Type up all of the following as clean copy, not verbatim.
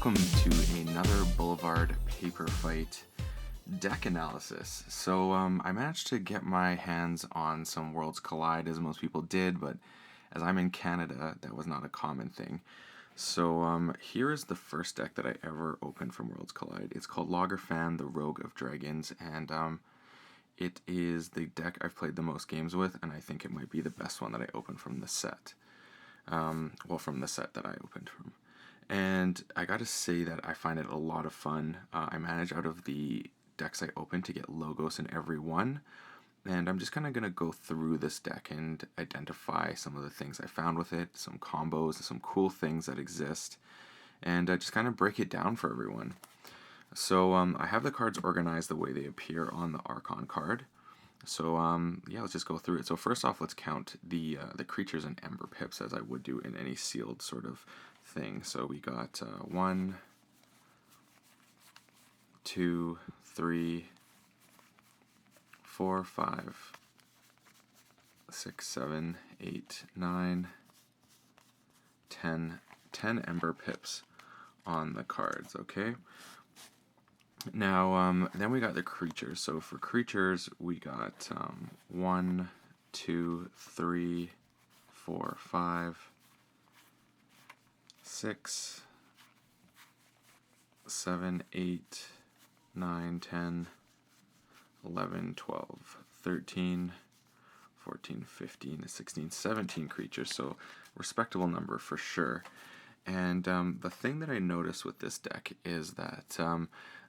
welcome to another Boulevard Paper Fight deck analysis. So I managed to get my hands on some Worlds Collide, as most people did, but as I'm in Canada, that was not a common thing. So here is the first deck that I ever opened from Worlds Collide. It's called Logorfan, the Rogue of Dragons, and it is the deck I've played the most games with, and I think it might be the best one that I opened from the set. From the set that I opened from. And I gotta say that I find it a lot of fun. I manage out of the decks I open to get LOGOS in every one, and I'm just kind of gonna go through this deck and identify some of the things I found with it, some combos, some cool things that exist, and just kind of break it down for everyone. So I have the cards organized the way they appear on the Archon card. So yeah, let's just go through it. So first off, let's count the creatures and Ember Pips, as I would do in any sealed sort of thing. So we got 1, 2, 3, 4, 5, 6, 7, 8, 9, 10 Ember Pips on the cards, okay? Now, then we got the creatures. So for creatures, we got 1, 2, 3, 4, 5, 6, 7, 8, 9, 10, 11, 12, 13, 14, 15, 16, 17 creatures. So respectable number for sure. And the thing that I noticed with this deck is that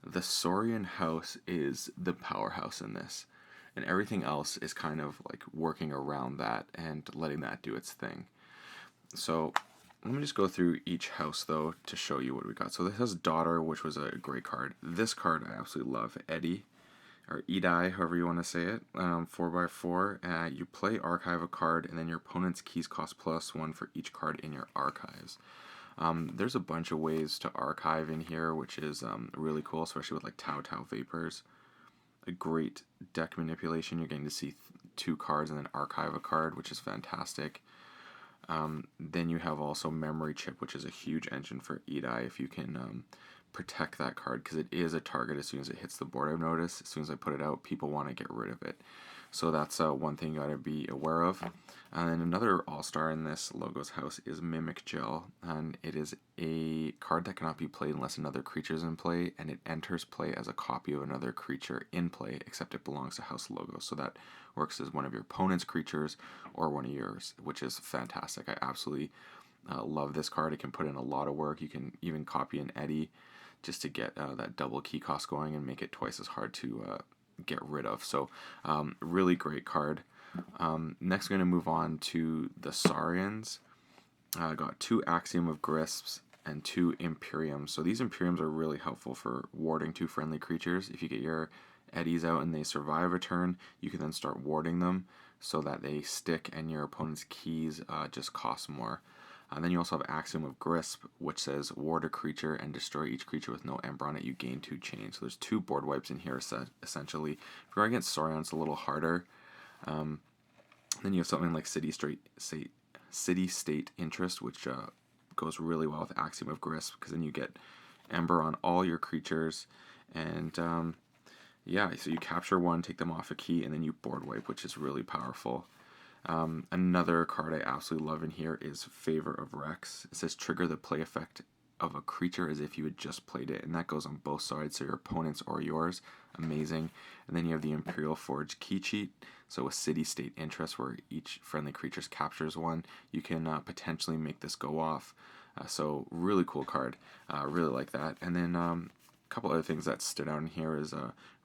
the Saurian house is the powerhouse in this, and everything else is kind of like working around that and letting that do its thing. So let me just go through each house though to show you what we got. So this has Daughter, which was a great card. This card I absolutely love, Eddie, or Edai, however you want to say it. 4x4. You play archive a card, and then your opponent's keys cost +1 for each card in your archives. There's a bunch of ways to archive in here, which is really cool, especially with like Tau Vapors. A great deck manipulation. You're getting to see 2 cards and then archive a card, which is fantastic. Then you have also Memory Chip, which is a huge engine for Edai if you can protect that card, because it is a target as soon as it hits the board. I've noticed as soon as I put it out, people want to get rid of it. So that's one thing you got to be aware of. And then another all-star in this LOGOS house is Mimic Gel, and it is a card that cannot be played unless another creature is in play, and it enters play as a copy of another creature in play, except it belongs to House LOGOS. So that works as one of your opponent's creatures or one of yours, which is fantastic. I absolutely love this card. It can put in a lot of work. You can even copy an Eddie just to get that double key cost going and make it twice as hard to get rid of. So really great card. Next we're going to move on to the Saurians. Got 2 Axiom of Grisps and 2 Imperiums. So these Imperiums are really helpful for warding 2 friendly creatures. If you get your Eddies out and they survive a turn, you can then start warding them so that they stick and your opponent's keys just cost more. And then you also have Axiom of Grisp, which says ward a creature and destroy each creature with no Ember on it. You gain 2 chains. So there's 2 board wipes in here, essentially. If you're going against Saurian, it's a little harder. Then you have something like City State Interest, which goes really well with Axiom of Grisp, because then you get Ember on all your creatures. And yeah, so you capture 1, take them off a key, and then you board wipe, which is really powerful. Another card I absolutely love in here is Favor of Rex. It says trigger the play effect of a creature as if you had just played it, and that goes on both sides, so your opponent's or yours. Amazing. And then you have the Imperial Forge key cheat, so a City State Interest where each friendly creature captures 1. You can potentially make this go off. So really cool card. Really like that. And then a couple other things that stood out in here is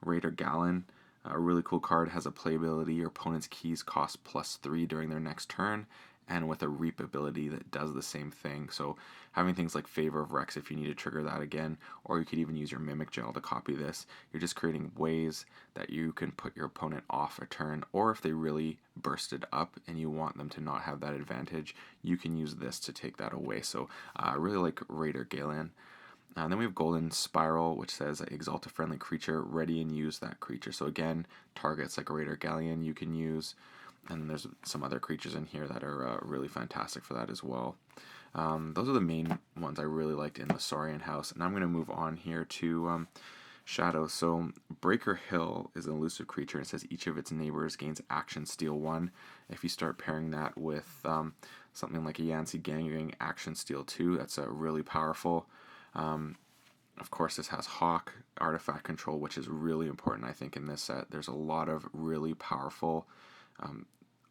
Raider Gallon. A really cool card, has a playability. Your opponent's keys cost +3 during their next turn, and with a reap ability that does the same thing. So having things like Favor of Rex if you need to trigger that again, or you could even use your Mimic Gel to copy this. You're just creating ways that you can put your opponent off a turn, or if they really bursted up and you want them to not have that advantage, you can use this to take that away. So I really like Raider Galen. And then we have Golden Spiral, which says exalt a friendly creature, ready and use that creature. So again, targets like Raider Galleon you can use. And there's some other creatures in here that are really fantastic for that as well. Those are the main ones I really liked in the Saurian house. And I'm going to move on here to Shadow. So Breaker Hill is an elusive creature. It says each of its neighbors gains action steal 1. If you start pairing that with something like a Yancy Gang, you're getting action steal 2. That's really powerful. Of course, this has Hawk artifact control, which is really important, I think, in this set. There's a lot of really powerful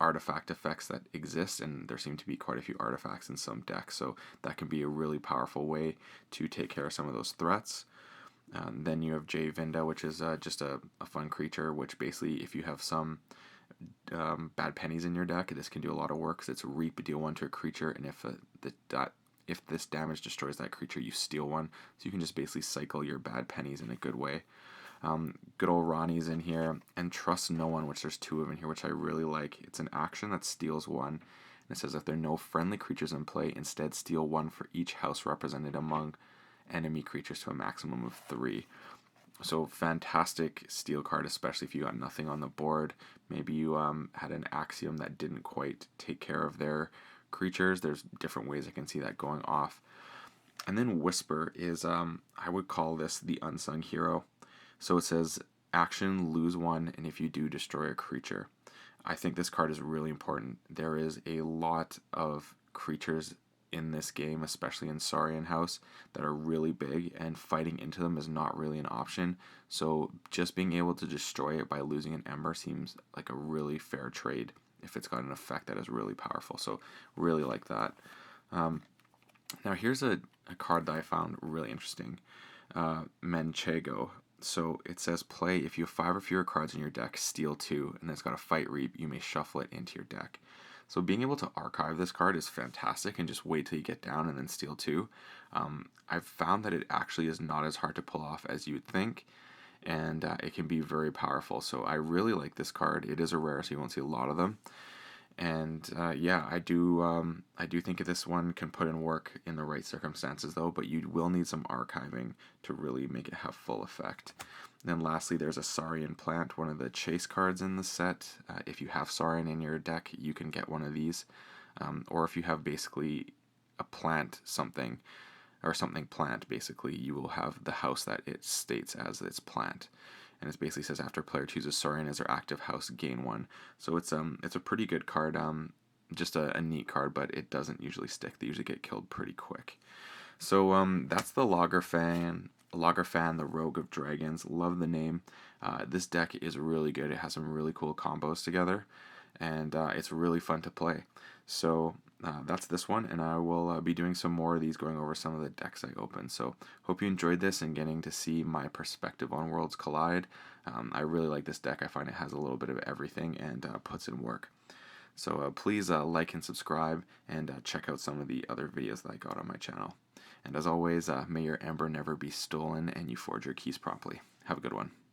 artifact effects that exist, and there seem to be quite a few artifacts in some decks, so that can be a really powerful way to take care of some of those threats. Then you have Jay Vinda, which is just a fun creature, which basically, if you have some bad pennies in your deck, this can do a lot of work, because it's Reap, deal 1 to a creature, and if this damage destroys that creature, you steal 1, so you can just basically cycle your bad pennies in a good way. Good old Ronnie's in here, and Trust No One, which there's 2 of in here, which I really like. It's an action that steals 1, and it says if there are no friendly creatures in play, instead steal 1 for each house represented among enemy creatures to a maximum of 3. So fantastic steal card, especially if you got nothing on the board. Maybe you had an Axiom that didn't quite take care of their creatures. There's different ways I can see that going off. And then Whisper is, I would call this the unsung hero. So it says action, lose 1, and if you do, destroy a creature. I think this card is really important. There is a lot of creatures in this game, especially in Saurian House, that are really big, and fighting into them is not really an option. So just being able to destroy it by losing an Ember seems like a really fair trade if it's got an effect that is really powerful. So really like that. Now here's a card that I found really interesting. Manchego. So it says play, if you have 5 or fewer cards in your deck, steal 2, and it's got a Fight Reap, you may shuffle it into your deck. So being able to archive this card is fantastic, and just wait till you get down and then steal 2. I've found that it actually is not as hard to pull off as you would think, and it can be very powerful. So I really like this card. It is a rare, so you won't see a lot of them. And yeah, I do think this one can put in work in the right circumstances, though, but you will need some archiving to really make it have full effect. And then lastly, there's a Saurian Plant, one of the chase cards in the set. If you have Saurian in your deck, you can get one of these. Or if you have basically a plant something, or something plant, basically, you will have the house that it states as its plant. And it basically says after player chooses Saurian as their active house, gain 1. So it's a pretty good card, just a neat card, but it doesn't usually stick. They usually get killed pretty quick. So that's the Lagerfan, the Rogue of Dragons. Love the name. This deck is really good. It has some really cool combos together, and it's really fun to play. So that's this one, and I will be doing some more of these, going over some of the decks I opened. So hope you enjoyed this and getting to see my perspective on Worlds Collide. I really like this deck. I find it has a little bit of everything and puts in work. So please like and subscribe, and check out some of the other videos that I got on my channel. And as always, may your Ember never be stolen and you forge your keys promptly. Have a good one.